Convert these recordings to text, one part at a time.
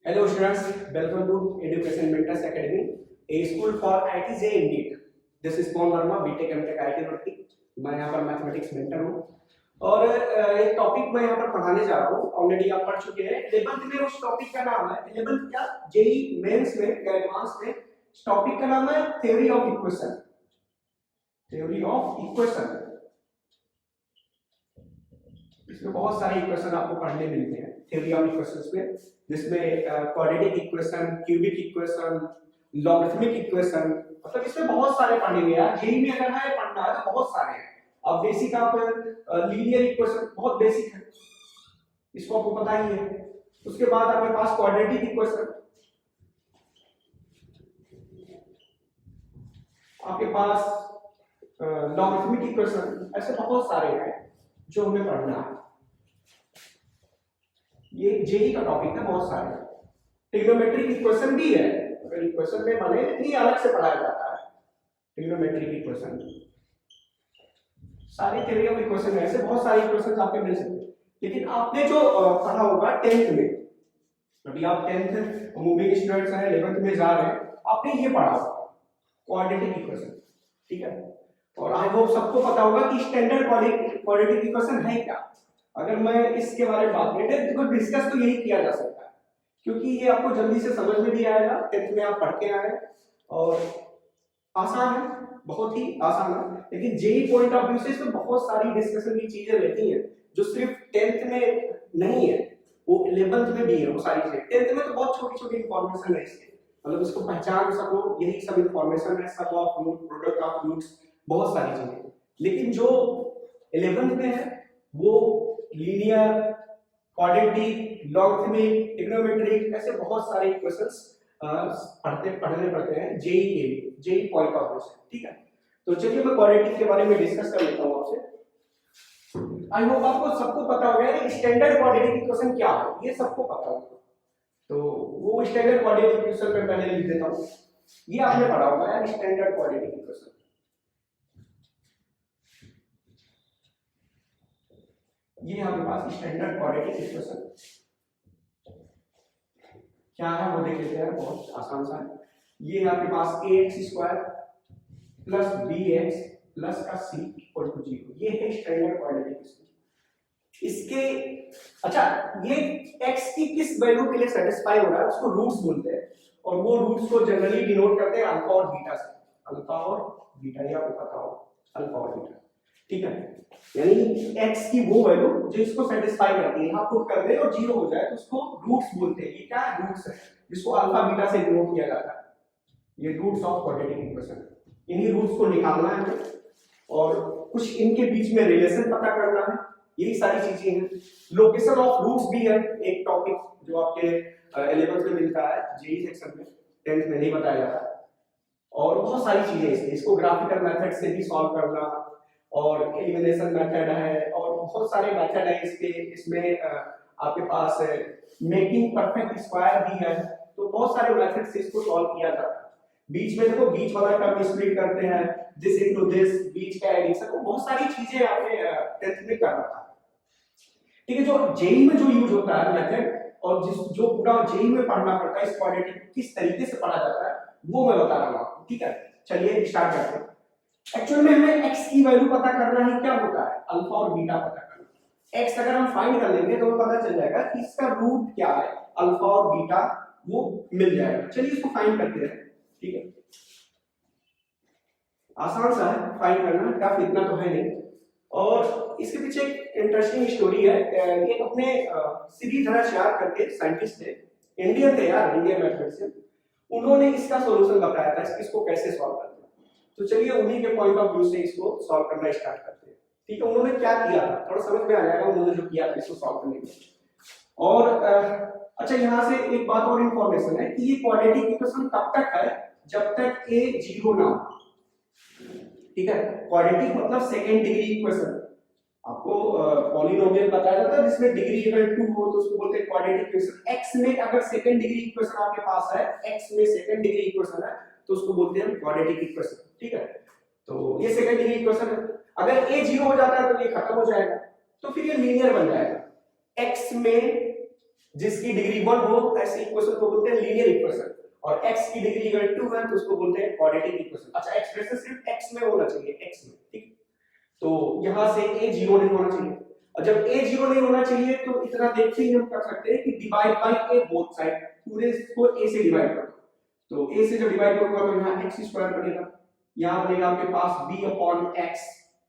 Hello students, welcome to Education Mentors Academy, a school for ITJ indeed. This is Paul Verma, BTech MTech IT रोटी। मैं यहाँ पर mathematics mentor हूँ और एक topic मैं यहाँ पर पढ़ाने जा रहा हूँ। ऑलरेडी आप पढ़ चुके हैं 11th में। उस टॉपिक का नाम है 11th क्या जेई मेंस में या एडवांस में टॉपिक का नाम है theory of equation. Theory of equation, इसमें बहुत सारे इक्वेशन आपको पढ़ने मिलते हैं थ्योरी ऑफ इक्वेशंस में, जिसमें quadratic equation, cubic equation, logarithmic equation, मतलब इसमें बहुत सारे पढ़ने हुए हैं। जेई में अगर है पढ़ना है तो बहुत सारे हैं। अब बेसिक आप लीनियर इक्वेशन बहुत बेसिक है, इसको आपको पता ही है। उसके बाद आपके पास क्वाड्रेटिक इक्वेशन, आपके पास लॉगरिथमिक इक्वेशन, ऐसे बहुत सारे हैं जो हमें पढ़ना है। ये जेई का टॉपिक है, बहुत सारे। ट्रिग्नोमेट्रिक इक्वेशन भी है, अगर इक्वेशन में माने ये अलग से पढ़ाया जाता है। ट्रिग्नोमेट्रिक इक्वेशन, सारी थ्योरी ऑफ इक्वेशन में ऐसे बहुत सारे इक्वेशन आपके मिल सकते हैं। लेकिन आपने जो पढ़ा होगा 10th में, अभी आप 10th मूविंग स्टूडेंट्स हैं, 11th में जा रहे हैं, आपने ये पढ़ा होगा क्वाड्रेटिक इक्वेशन, ठीक है। और आई होप सबको पता होगा कि स्टैंडर्ड क्वाड्रेटिक इक्वेशन है क्या। अगर मैं इसके बारे में बात करें तो डिस्कस तो यही किया जा सकता है, क्योंकि ये आपको जल्दी से समझ में भी आएगा। 10th में आप पढ़ के आए और आसान है, बहुत ही आसान है। लेकिन जेई पॉइंट ऑफ व्यू से इसमें बहुत सारी डिस्कशन की चीजें रहती हैं जो सिर्फ 10th में नहीं है, वो 11th में भी है। वो सारी चीजें 10th में तो बहुत छोटी छोटी इंफॉर्मेशन है इसके, मतलब इसको पहचान सको, यही सब इंफॉर्मेशन है। Sum of root, product of roots, बहुत सारी चीजें। लेकिन जो 11th में है वो लीनियर, क्वाड्रेटिक, लॉगरिथमिक, ट्रिग्नोमेट्रिक, ऐसे बहुत सारे इक्वेशंस पढ़ने पड़ते हैं जेई के लिए, जेई पॉइंट ऑफ व्यू से, ठीक है। तो चलिए मैं क्वाड्रेटिक के बारे में डिस्कस कर लेता हूं आपसे। आई होप आपको सबको पता होगा कि स्टैंडर्ड क्वाड्रेटिक इक्वेशन क्या है, ये सबको पता होगा। तो वो स्टैंडर्ड क्वाड्रेटिक इक्वेशन पे पहले लिख देता हूं। ये आपने पढ़ा होगा यार, स्टैंडर्ड क्वाड्रेटिक इक्वेशन। ये आपके पास स्टैंडर्ड क्वाड्रेटिक इक्वेशन क्या है वो देख लेते हैं, बहुत आसान सा है। ये आपके पास ax² प्लस bx प्लस का c इक्वल टू 0, ये है स्टैंडर्ड क्वाड्रेटिक इक्वेशन। इसके अच्छा, ये x की किस वैल्यू के लिए सेटिस्फाई हो रहा है उसको रूट्स बोलते हैं, और वो रूट्स को जनरली डिनोट करते हैं अल्फा और बीटा से। अल्फा और बीटा, ये आपको पता हो, अल्फा और बीटा, ठीक है। यानी x की वो वैल्यू जो इसको सेटिस्फाई करती है, यहां पुट कर दे और 0 हो जाए तो उसको रूट्स बोलते हैं। ये क्या है? रूट्स है, जिसको अल्फा बीटा से डिनोट किया जाता है। ये रूट्स ऑफ क्वाड्रेटिक इक्वेशन, इन्हीं रूट्स को निकालना है हमें और कुछ इनके बीच में रिलेशन पता करना है, यही सारी चीजें हैं। लोकेशन ऑफ रूट्स भी है एक टॉपिक जो आपके 11th में मिलता है, जेई सेक्शन में, 10th में नहीं बताया जाता। और बहुत सारी चीजें इसको ग्राफिकल मेथड से भी सॉल्व करना, और एलिमिनेशन मेथड है, और बहुत सारे मेथड है इसके। इसमें आपके पास मेकिंग परफेक्ट स्क्वायर भी है, तो बहुत सारे मेथड से इसको सॉल्व किया जाता है। बीच में देखो, बीच वाला टर्म स्प्लिट करते हैं, दिस इनटू दिस, बीच का एडिशन, तो बहुत सारी चीजें आपने 10th में कर रखा है, ठीक है। जो जेई में जो यूज होता है मेथड, और जो पूरा जेई में पढ़ना पड़ता है इस क्वाड्रेटिक किस तरीके से पढ़ा जाता है, वो मैं बता रहा हूं आपको, ठीक है। चलिए स्टार्ट करते हैं। एक्चुअल में हमें x की वैल्यू पता करना है, क्या होता है? अल्फा और बीटा पता करना। x अगर हम फाइंड कर लेंगे तो हमें पता चल जाएगा कि इसका रूट क्या है, अल्फा और बीटा, वो मिल जाएगा। चलिए इसको फाइंड करते हैं, ठीक है। आसान सा है फाइंड करना, टफ इतना तो है नहीं। और इसके पीछे एक इंटरेस्टिंग स्टोरी है। ये अपने श्रीधराचार्य करके साइंटिस्ट थे, इंडियन थे यार, इंडियन मैथमेटिशियन। उन्होंने इसका सॉल्यूशन बताया था, इसको कैसे सॉल्व करते हैं। तो चलिए उन्हीं के पॉइंट ऑफ व्यू से इसको सॉल्व करना स्टार्ट करते हैं, ठीक है। उन्होंने क्या किया था थोड़ा समझ में आ जाएगा उन्होंने जो किया था इसको सॉल्व करने के। और अच्छा, यहाँ से एक बात और इंफॉर्मेशन है कि ये क्वाड्रेटिक इक्वेशन कब तक है, जब तक a 0 ना हो, ठीक है। क्वाड्रेटिक मतलब सेकंड डिग्री इक्वेशन। आपको पॉलिनोमियल बताया जाता है जिसमें डिग्री अगर 2 हो तो उसको बोलते हैं क्वाड्रेटिक इक्वेशन। x में अगर सेकंड डिग्री इक्वेशन आपके पास है, x में सेकंड डिग्री इक्वेशन है, तो उसको बोलते हैं क्वाड्रेटिक इक्वेशन, ठीक है। तो ये सेकंड डिग्री इक्वेशन है। अगर a 0 हो जाता है तो ये खत्म हो जाएगा, तो फिर ये लीनियर बन जाएगा। x में जिसकी डिग्री 1 हो ऐसे इक्वेशन को बोलते हैं लीनियर इक्वेशन, और x की डिग्री अगर 2 है तो उसको बोलते हैं क्वाड्रेटिक इक्वेशन। अच्छा, एक्सप्रेशन सिर्फ x में होना चाहिए, x में, ठीक। तो यहां से a 0 नहीं होना चाहिए, और जब a 0 नहीं होना चाहिए तो इतना देखते ही हम कर सकते हैं कि divide by a both side, पूरे को a से डिवाइड कर दो। तो a से जब डिवाइड करूंगा तो यहां x स्क्वायर बनेगा, यहां बनेगा आपके पास b अपॉन x,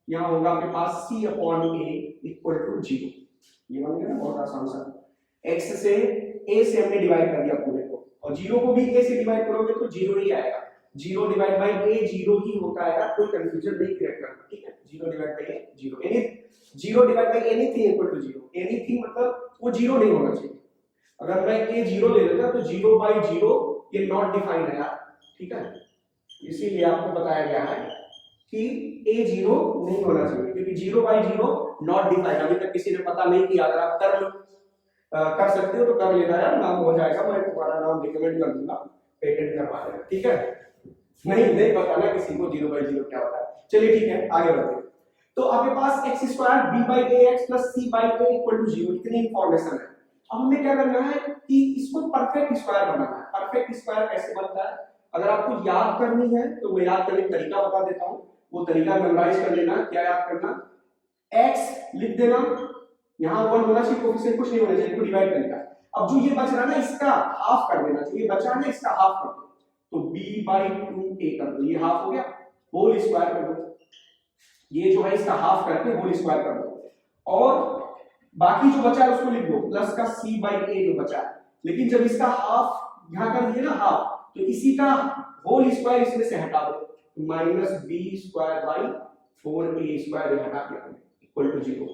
यहां होगा आपके पास c upon a equal to 0। ये बन गया ना, बहुत आसान सा। x से a से हमने डिवाइड कर दिया पूरे को, और 0 को भी a से डिवाइड करोगे तो 0 ही आएगा। 0 डिवाइड बाय a 0 ही होता है, कोई कंफ्यूजन नहीं क्रिएट करना, ठीक है। 0 divide by a 0, any 0 divide by anything equal to 0, anything मतलब वो 0 नहीं होना चाहिए। अगर मैं a 0 ले लेता तो 0 बाय 0 ये नॉट डिफाइंड है यार, ठीक है। इसीलिए आपको बताया गया है कि a 0 नहीं होना चाहिए, क्योंकि 0 बाय 0 नॉट डिफाइंड, अभी तक किसी ने पता नहीं किया। अगर आप कर सकते हो तो कर लेना यार, नाम हो जाएगा, मैं तुम्हारा नाम रिकमेंड कर दूंगा, पेटेंट करवा देना, ठीक है। नहीं बताना किसी को 0 बाय 0 क्या होता है। चलिए ठीक है, आगे बढ़ते हैं। तो आपके पास x square b by ax plus c by a equal to 0, इतनी इंफॉर्मेशन है। अब हमें क्या करना है कि इसको परफेक्ट स्क्वायर बनाना है। परफेक्ट स्क्वायर कैसे बनता है, अगर आपको याद करनी है तो मैं याद करने का तरीका बता देता हूं, वो तरीका मेमोराइज कर लेना। क्या याद करना, x लिख देना, यहां 1 होना चाहिए, कोफिशिएंट कुछ नहीं होना चाहिए, इसको डिवाइड करने का। अब जो ये बच रहा है ना इसका हाफ कर देना चाहिए, बचा है ना इसका हाफ कर दो, तो b बाय 2a कर दो, ये हाफ हो गया, होल स्क्वायर कर दो, ये जो है इसका हाफ करके होल स्क्वायर कर दो, और बाकी जो बचा है उसको लिख दो प्लस का c बाय a जो बचा है। लेकिन जब इसका हाफ यहां कर दिए ना हाफ, तो इसी का होल स्क्वायर इसमें से हटा दो, minus b square by 4a square हटा दिया इक्वल टू 0।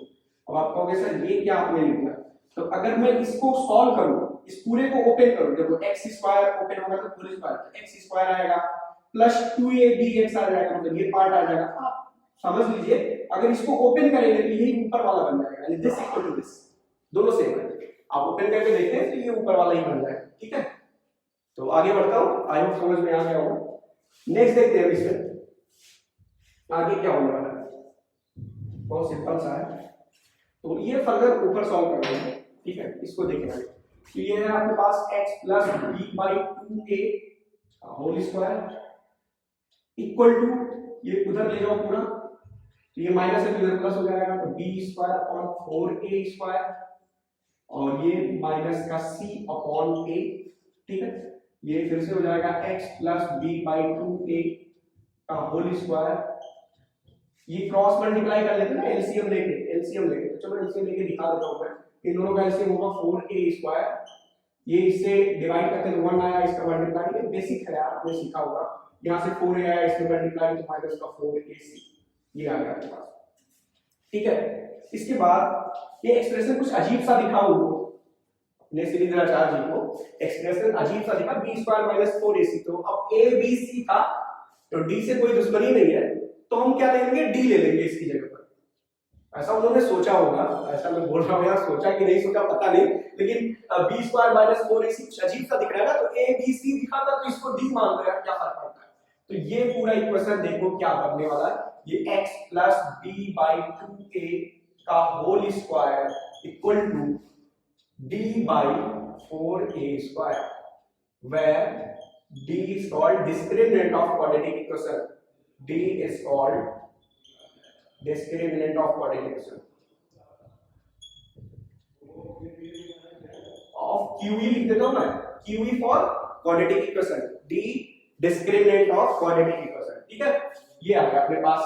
अब आप कहोगे सर ये क्या आपने लिखा, तो अगर मैं इसको सॉल्व करूं, इस पूरे को ओपन करूं, देखो x स्क्वायर ओपन होगा तो होल स्क्वायर, तो x स्क्वायर आएगा प्लस 2abx आ जाएगा, मतलब ये पार्ट आ जाएगा। आप समझ लीजिए, अगर इसको ओपन करेंगे तो यही ऊपर वाला बन जाएगा, यानी दिस इक्वल टू दिस, दोनों सेम है। आप ओपन करके देखते हैं तो ये ऊपर वाला ही बन जाएगा, ठीक है। तो आगे बढ़ता हूं, आई होप समझ में आ गया होगा। नेक्स्ट देखते हैं इसमें आगे क्या होने वाला है, बहुत सिंपल सा है। तो ये फर्दर ऊपर सॉल्व कर रहे हैं, ठीक है, इसको देखना है। तो ये है आपके पास x plus b by 2a whole square equal to, ये उधर ले जाओ पूरा, तो ये माइनस है तो इधर प्लस हो जाएगा, तो b square upon 4a square, और ये माइनस का c अपॉन a, ठीक है। ये फिर से हो जाएगा x plus b by 2a का होल स्क्वायर, ये क्रॉस मल्टीप्लाई कर लेते हैं ना, एलसीएम लेके, तो चलो एलसीएम लेके दिखा देता हूं मैं। इन दोनों का एलसीएम होगा 4a स्क्वायर, ये इससे डिवाइड करते हैं 1 आया, इसका मल्टीप्लाई, ये बेसिक है यार, आपने सीखा होगा। यहां से 4a आया, इसमें मल्टीप्लाई तो माइनस का 4ac, ये आ गया आपके पास, ठीक है। इसके बाद ये एक्सप्रेशन कुछ अजीब सा दिखा हुआ ने श्रीधराचार्य जी को, एक्सप्रेशन अजीब सा दिखा b स्क्वायर माइनस 4ac, तो अब a b c था तो d से कोई दुश्मनी नहीं है, तो हम क्या लेंगे, d ले लेंगे इसकी जगह पर। ऐसा उन्होंने सोचा होगा, ऐसा मैं बोल रहा हूं यार, सोचा कि नहीं सोचा पता नहीं, लेकिन b स्क्वायर माइनस 4ac कुछ अजीब सा दिख रहा है ना, तो a b c दिखा था तो इसको d मान लो यार, क्या फर्क पड़ता है। तो ये पूरा इक्वेशन देखो क्या बनने वाला है, ये x plus b by 2a का whole square equal to d by 4a square, where d is called discriminant of quadratic equation, d is called discriminant of quadratic equation of QE, लिख देता हूं मैं, QE for quadratic equation, d discriminant of quadratic equation, ठीक है। ये आ गया अपने पास।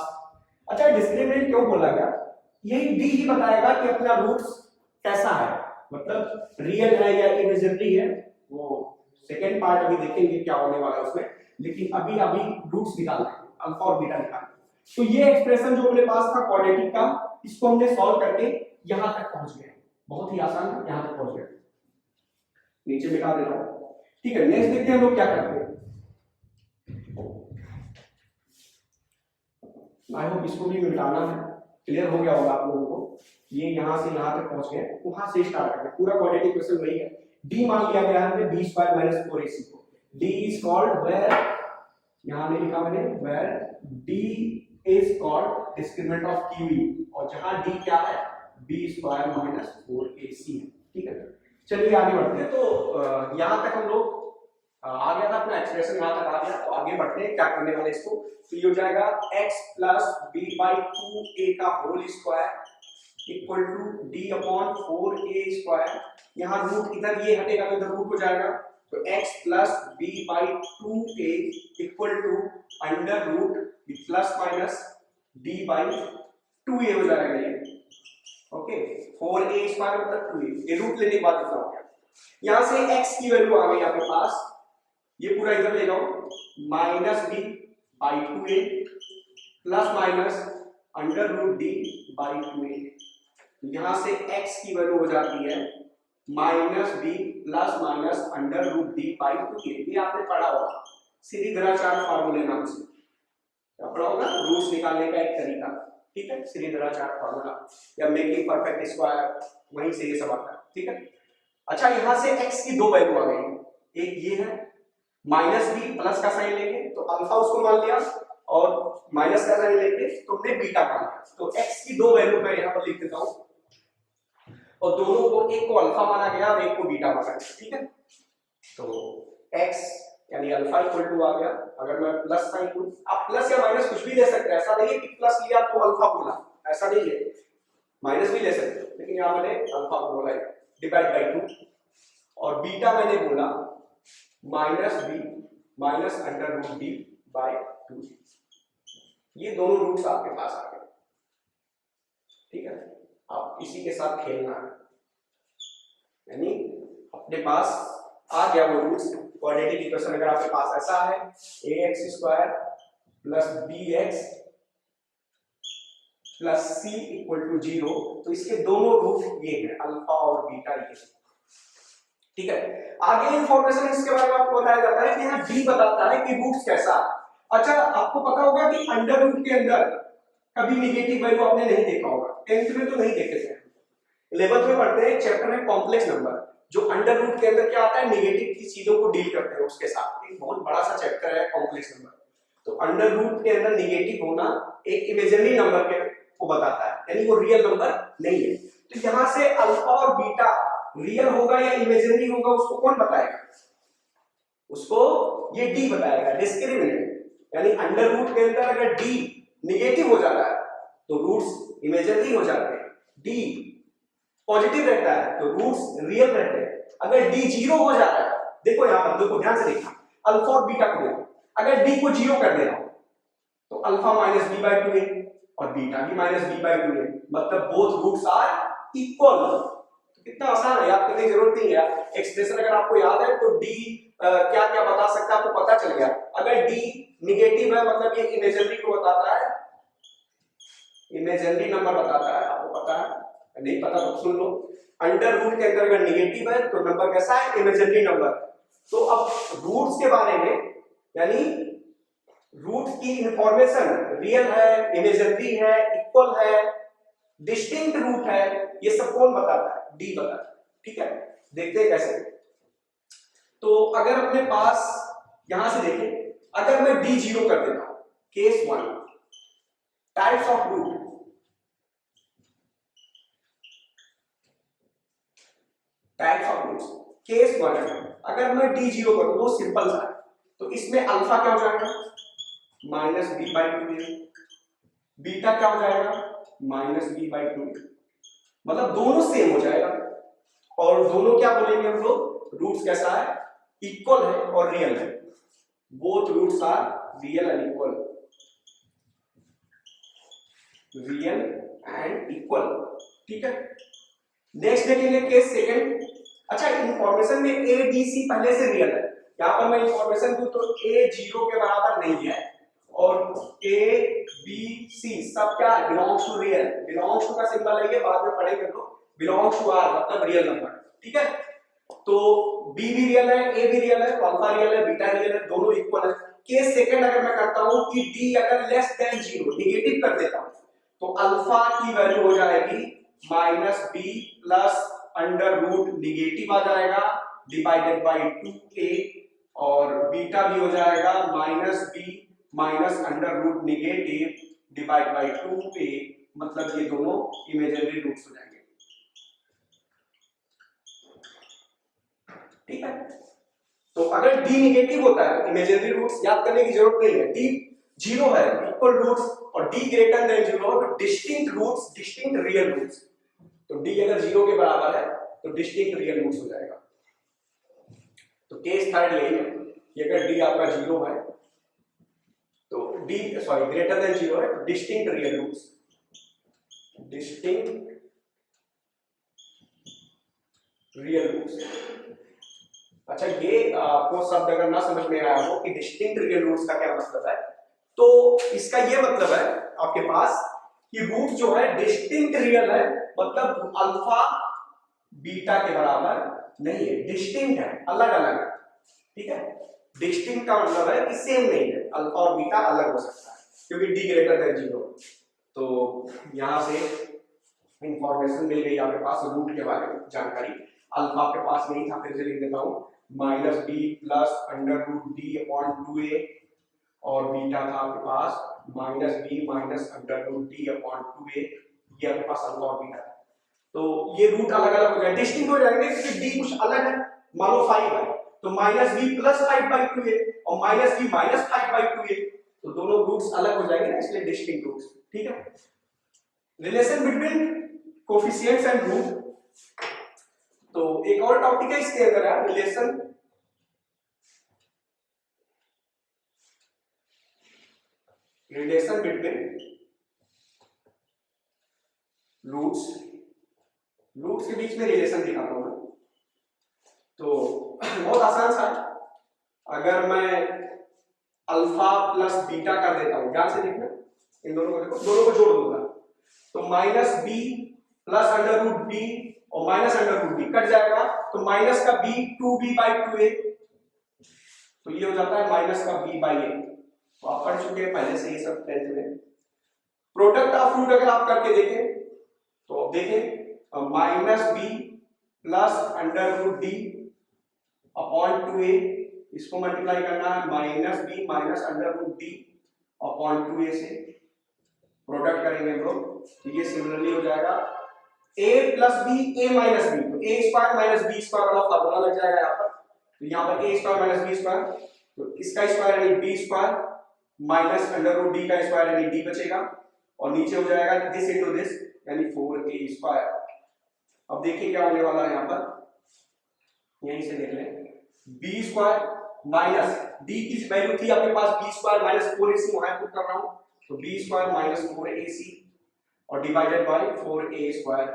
अच्छा, डिस्क्रिमिनेंट क्यों बोला गया, यही d ही बताएगा कि अपना रूट्स कैसा है, मतलब रियल है या इमेजिनरी है, वो सेकेंड पार्ट अभी देखेंगे क्या होने वाला है उसमें, लेकिन अभी रूट्स निकालना है, अल्फा और बीटा निकालना है। तो ये एक्सप्रेशन जो अपने पास था क्वाड्रेटिक का, इसको हमने सॉल्व करके यहां तक पहुंच गए, बहुत ही आसान, यहां तक पहुंच गए, नीचे मिटा देता हूं, ठीक है। नेक्स्ट देखते हैं हम लोग क्या करते हैं। आई होप इसको भी मिटाना है, क्लियर हो गया होगा आप लोगों को। ये यहां से यहां तक पहुंच गए, वहां से स्टार्ट करते हैं, पूरा क्वाड्रेटिक इक्वेशन वही है। d मान लिया गया है हमने b स्क्वायर माइनस 4ac को, d इज कॉल्ड वेयर, यहां नहीं लिखा मैंने, where d is called discriminant of QE, और जहां d क्या है b स्क्वायर माइनस 4ac है, ठीक है। चलिए आगे बढ़ते हैं। तो यहाँ तक हम लोग आ गया था अपना एक्सप्रेशन, यहाँ तक आ गया। तो आगे बढ़ते हैं, क्या करने वाले इसको। तो ये हो जाएगा x plus b by 2a का whole square equal to d upon 4a square. यहाँ रूट इधर ये हटेगा तो इधर रूट हो जाएगा, तो x plus b by 2a equal to under root plus minus d by 2a हो जाएगा ये। ओके, 4a स्क्वायर मतलब 2a, ये रूट लेने के बाद इतना हो गया। यहां से x की वैल्यू आ गई आपके पास, ये पूरा इधर ले जाओ, minus b by 2a plus minus under root d by 2a। यहां से x की वैल्यू हो जाती है minus b plus minus under root d by 2a। ये आपने पढ़ा होगा सीरीधराचार्य फार्मूले नाम से, क्या पढ़ा होगा, रूट्स निकालने का एक तरीका, ठीक है, सीरीधराचार्य फार्मूला या मेकिंग परफेक्ट स्क्वायर, वहीं से ये सब आता है, ठीक है। अच्छा, यहां से x की दो वैल्यू आ गई, एक ये है माइनस b प्लस का साइन लेंगे तो अल्फा उसको मान लिया, और माइनस का साइन लेंगे तो हमने बीटा मान लिया। तो x की दो वैल्यू मैं यहां पर लिख देता हूं, और दोनों को, एक को अल्फा माना गया और एक को बीटा माना गया, ठीक है। तो x यानी अल्फा इक्वल टू आ गया, अगर मैं प्लस साइन लूं, आप प्लस या माइनस कुछ भी ले सकते हैं, ऐसा नहीं है कि प्लस लिया तो अल्फा बोला, ऐसा नहीं है, माइनस भी ले सकते हो, लेकिन यहां मैंने अल्फा बोला है, डिवाइड बाय 2, और बीटा मैंने बोला minus b minus under root d by 2। ये दोनों रूट्स आपके पास आ गए, ठीक है। आप इसी के साथ खेलना है, यानी अपने पास आ गया वो रूट्स। क्वाड्रेटिक इक्वेशन अगर आपके पास ऐसा है, ax square plus bx plus c equal to 0, तो इसके दोनों रूट ये हैं, अल्फा और बीटा ये, ठीक है। आगे इंफॉर्मेशन इसके बारे में आपको बताया जाता है कि यहाँ d बताता है कि रूट्स कैसा है। अच्छा, आपको पता होगा कि अंडर रूट के अंदर कभी नेगेटिव वैल्यू आपने नहीं देखा होगा, 10th में तो नहीं देखे थे, 11th में पढ़ते हैं, चैप्टर है कॉम्प्लेक्स नंबर, जो अंडर रूट के अंदर क्या आता है, नेगेटिव की चीजों को डील करते हैं उसके साथ, एक बहुत बड़ा सा चैप्टर है कॉम्प्लेक्स नंबर। तो अंडर रूट के अंदर नेगेटिव होना एक इमेजिनरी नंबर के को बताता है, यानी वो रियल नंबर नहीं है। तो यहां से अल्फा और बीटा रियल होगा या इमेजिनरी होगा, उसको कौन बताएगा, उसको ये डी बताएगा, डिस्क्रिमिनेंट, यानी अंडर रूट के अंदर अगर डी नेगेटिव हो जाता है तो रूट्स इमेजिनरी हो जाते हैं, डी पॉजिटिव रहता है तो रूट्स रियल रहते हैं। अगर डी 0 हो जाता है, देखो यहां पर, देखो ध्यान से देखना, अल्फा और बीटा को देखो, अगर डी को 0 कर देना तो alpha minus B by 2a और बीटा भी माइनस बी बाई 2a, मतलब बोथ रूट्स आर इक्वल। तो कितना आसान है, याद करने की जरूरत नहीं है, एक्सप्रेशन अगर आपको याद है तो डी क्या क्या बता सकता है आपको पता चल गया। अगर डी नेगेटिव है मतलब ये इमेजिनरी को बताता है, इमेजिनरी नंबर बताता है, आपको पता है, नहीं पता तो सुन लो। अंडर रूट के अंदर अगर नेगेटिव है तो नंबर कैसा है, इमेजिनरी नंबर। तो अब रूट्स के बारे में, यानी रूट की इंफॉर्मेशन रियल है, इमेजिनरी है, इक्वल है, डिस्टिंक्ट रूट है, ये सब कौन बताता है, डी बताता है, ठीक है। देखते हैं कैसे। तो अगर अपने पास यहां से देखें, अगर मैं डी 0 कर देता हूं, case 1, types of root, types of roots, case 1, अगर मैं डी 0 करूं वो सिंपल सा है, तो इसमें अल्फा क्या हो जाएगा, minus B by 2a, beta क्या हो जाएगा, माइनस बी बाई 2a, मतलब दोनों सेम हो जाएगा, और दोनों क्या बोलेंगे हम लोग, रूट्स कैसा है, इक्वल है और रियल है, both roots are real and equal, real and equal, ठीक है। नेक्स्ट देखेंगे केस सेकंड। अच्छा, इंफॉर्मेशन में a b c पहले से रियल है, यहां पर मैं इंफॉर्मेशन दूं तो a 0 के बराबर नहीं है, और a b c सब क्या है, belongs to real, belongs to का सिंबल है ये, बाद में पढ़ेंगे तो, बिलोंग्स टू r मतलब रियल नंबर, ठीक है। तो b भी रियल है, a भी रियल है, तो अल्फा रियल है, बीटा रियल है, दोनों इक्वल है। केस सेकंड अगर मैं करता हूं कि d अगर लेस देन 0 नेगेटिव कर देता हूं, तो अल्फा की वैल्यू हो जाएगी minus B plus under root negative आ जाएगा डिवाइडेड बाई 2a, और बीटा भी हो जाएगा minus B minus under root negative divide by 2a, मतलब ये दोनों इमेजिनरी रूट्स हो जाएंगे। ठीक है। तो अगर d निगेटिव होता है तो इमेजिनरी रूट्स याद करने की जरूरत नहीं है, d जीरो है इक्वल रूट्स, और d ग्रेटर देन जीरो तो distinct roots, distinct real roots. तो d अगर जीरो के बराबर है तो डिस्टिंक्ट रियल रूट्स हो जाएगा। तो केस थर्ड यही है कि अगर d आपका जीरो है तो ग्रेटर देन जीरो है तो distinct real roots, distinct real roots. अच्छा ये आपको शब्द अगर ना समझ में आया हो कि डिस्टिंक्ट रियल रूट्स का क्या मतलब है, तो इसका ये मतलब है आपके पास कि रूट जो है डिस्टिंक्ट रियल है, मतलब अल्फा बीटा के बराबर नहीं है, डिस्टिंक्ट है, अलग अलग है। ठीक है, डिस्टिंक्ट का मतलब है कि सेम नहीं है, अल्फा और बीटा अलग हो सकता है क्योंकि डी ग्रेटर देन जीरो। तो यहां से इंफॉर्मेशन मिल गई आपके पास रूट के बारे में जानकारी। अल्फा आपके पास नहीं था, फिर से लिख देता हूं, minus B plus under root D upon 2a, और बीटा था आपके पास minus B minus under root D upon 2a, ये आपके पास अल्फा और बीटा। तो ये रूट अलग अलग हो जाए, डिस्टिंक्ट हो जाएंगे क्योंकि डी कुछ अलग है। मान लो 5 है तो माइनस बी प्लस 5/2a और माइनस बी माइनस 5/2a, तो दोनों रूट्स अलग हो जाएंगे ना, इसलिए डिस्टिंक्ट रूट्स। ठीक है, relation between coefficients and root. तो एक और टॉपिक है इसके अंदर है रिलेशन बिटवीन रूट्स, रूट्स के बीच में रिलेशन दिखाता हूं मैं। तो बहुत आसान सा है, अगर मैं अल्फा प्लस बीटा कर देता हूं, ध्यान से देखना, इन दोनों को देखो, दोनों को जोड़ दूंगा तो minus B plus under root B और minus under root B cut जाएगा, तो माइनस का बी 2b/2a, तो ये हो जाता है माइनस का b/a। तो आप पढ़ चुके हैं पहले से ये सब 10th में। प्रोडक्ट ऑफ रूट अगर आप करके देखें तो आप देखें minus B plus under root D upon 2a, इसको मल्टीप्लाई करना है minus B minus under root D upon 2a से, प्रोडक्ट करेंगे हम लोग तो ये सिमिलरली हो जाएगा a plus b a minus b, तो a square minus b square वाला फार्मूला लग जाएगा यहाँ पर। तो यहाँ पर a square minus b square, तो इसका स्क्वायर यानी b square minus under root d का स्क्वायर यानी d बचेगा, और नीचे हो जाएगा दिस इनटू दिस यानी 4a स्क्वायर। अब देखिए क्या होने वाला है यहाँ पर, यहीं से देख लें, b स्क्वायर माइनस d की वैल्यू थी आपके पास b स्क्वायर माइनस 4ac, वहां पुट कर रहा हूं, तो b स्क्वायर माइनस 4ac और डिवाइडेड बाय 4a स्क्वायर।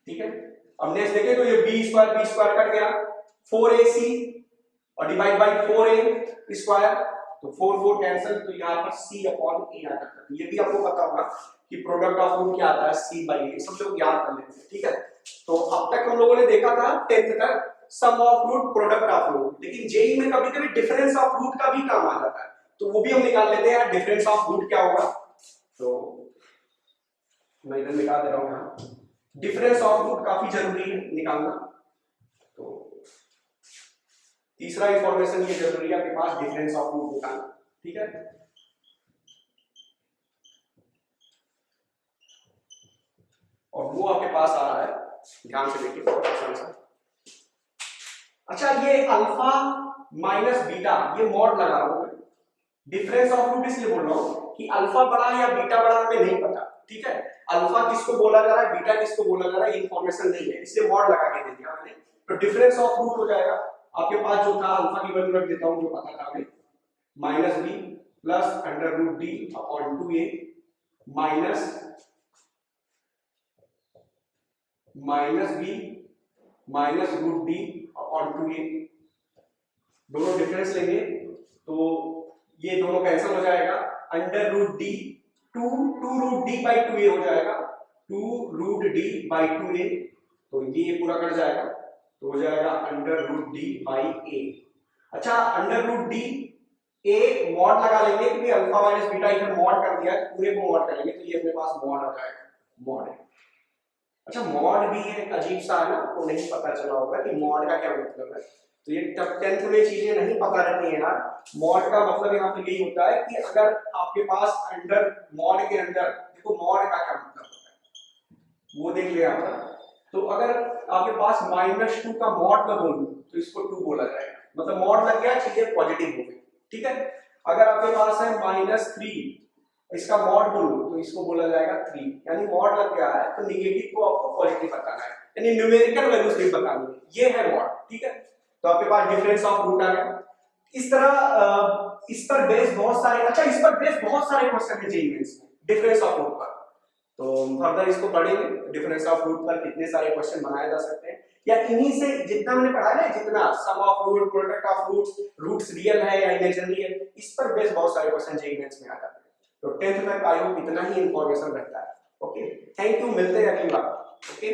ठीक है, अब नेक्स्ट देखें तो ये b स्क्वायर कट गया, 4ac और डिवाइड बाय 4a स्क्वायर, तो 4 कैंसिल, तो यहां पर c अपॉन a आ जाता है। ये भी आपको पता होगा कि प्रोडक्ट ऑफ रूट क्या आता है, c/a, सब लोग याद कर लेते हैं। ठीक है, तो अब तक हम लोगों ने देखा था 10th तक sum of root product of root, लेकिन जेई में कभी कभी डिफरेंस ऑफ रूट का भी काम आ जाता है, तो वो भी हम निकाल लेते हैं। डिफरेंस ऑफ रूट क्या होगा, तो मैं इधर निकाल दे रहा हूं यहाँ, डिफरेंस ऑफ रूट काफी जरूरी है निकालना। तो तीसरा इंफॉर्मेशन ये जरूरी है आपके पास, डिफरेंस ऑफ रूट निकालना। ठीक है, और वो आपके पास आ रहा है, ध्यान से देखिए आसान सा। अच्छा ये अल्फा माइनस बीटा, ये मॉड लगा रहा हूं मैं, डिफरेंस ऑफ रूट इसलिए बोल रहा हूं कि अल्फा बड़ा है या बीटा बड़ा हमें नहीं पता। ठीक है, अल्फा किसको बोला जा रहा है, बीटा किसको बोला जा रहा है, इंफॉर्मेशन नहीं है, इसलिए मॉड लगा के दे दिया मैंने। तो डिफरेंस ऑफ रूट हो जाएगा आपके पास, जो था अल्फा की वैल्यू रख देता हूं जो पता था हमें, minus B plus under root D upon 2a minus B minus root D upon 2a, दोनों डिफरेंस लेंगे तो ये दोनों कैंसिल हो जाएगा, under root d 2 root d by 2a हो जाएगा, 2 रूट डी बाई 2a, तो ये पूरा कट जाएगा, तो हो जाएगा under root d by a। अच्छा under root d a mod लगा लेंगे क्योंकि अल्फा माइनस बीटा इधर मॉड कर दिया है, पूरे को मॉड करेंगे तो ये अपने पास मॉड आ जाएगा, मॉड है। अच्छा मॉड भी एक अजीब सा है ना, आपको नहीं पता चला होगा कि मॉड का क्या मतलब है, तो ये तब 10th में चीजें नहीं पता रहती है यार। मॉड का मतलब यहाँ पे यही होता है कि अगर आपके पास अंडर मॉड के अंदर, देखो मॉड का क्या मतलब होता है वो देख ले यहाँ पर, तो अगर आपके पास -2 का मॉड मैं बोलूं तो इसको 2 बोला जाएगा, मतलब मॉड लग गया चीजें पॉजिटिव हो गई, ठीक है। अगर आपके पास है -3, इसका मॉड बोलूं तो इसको बोला जाएगा 3, यानी मॉड लग गया है तो निगेटिव को आपको पॉजिटिव बताना है, यानी न्यूमेरिकल वैल्यू सिर्फ बतानी है, ये है मॉड, ठीक है। तो आपके पास डिफरेंस ऑफ रूट आ गया। इस तरह इस पर बेस बहुत सारे, अच्छा इस पर बेस बहुत सारे क्वेश्चन है जेईई मेंस में डिफरेंस ऑफ रूट पर, तो फर्दर इसको पढ़ेंगे डिफरेंस ऑफ रूट पर कितने सारे क्वेश्चन बनाए जा सकते हैं, या इन्हीं से जितना मैंने पढ़ा है ना, जितना sum of root, product of roots, roots real है या इमेजिनरी है, इस पर बेस बहुत सारे क्वेश्चन जेईई मेंस में आ जाते हैं। तो 10th तक आई होप इतना ही इंफॉर्मेशन रहता है। ओके, थैंक यू, मिलते हैं अगली बार। ओके।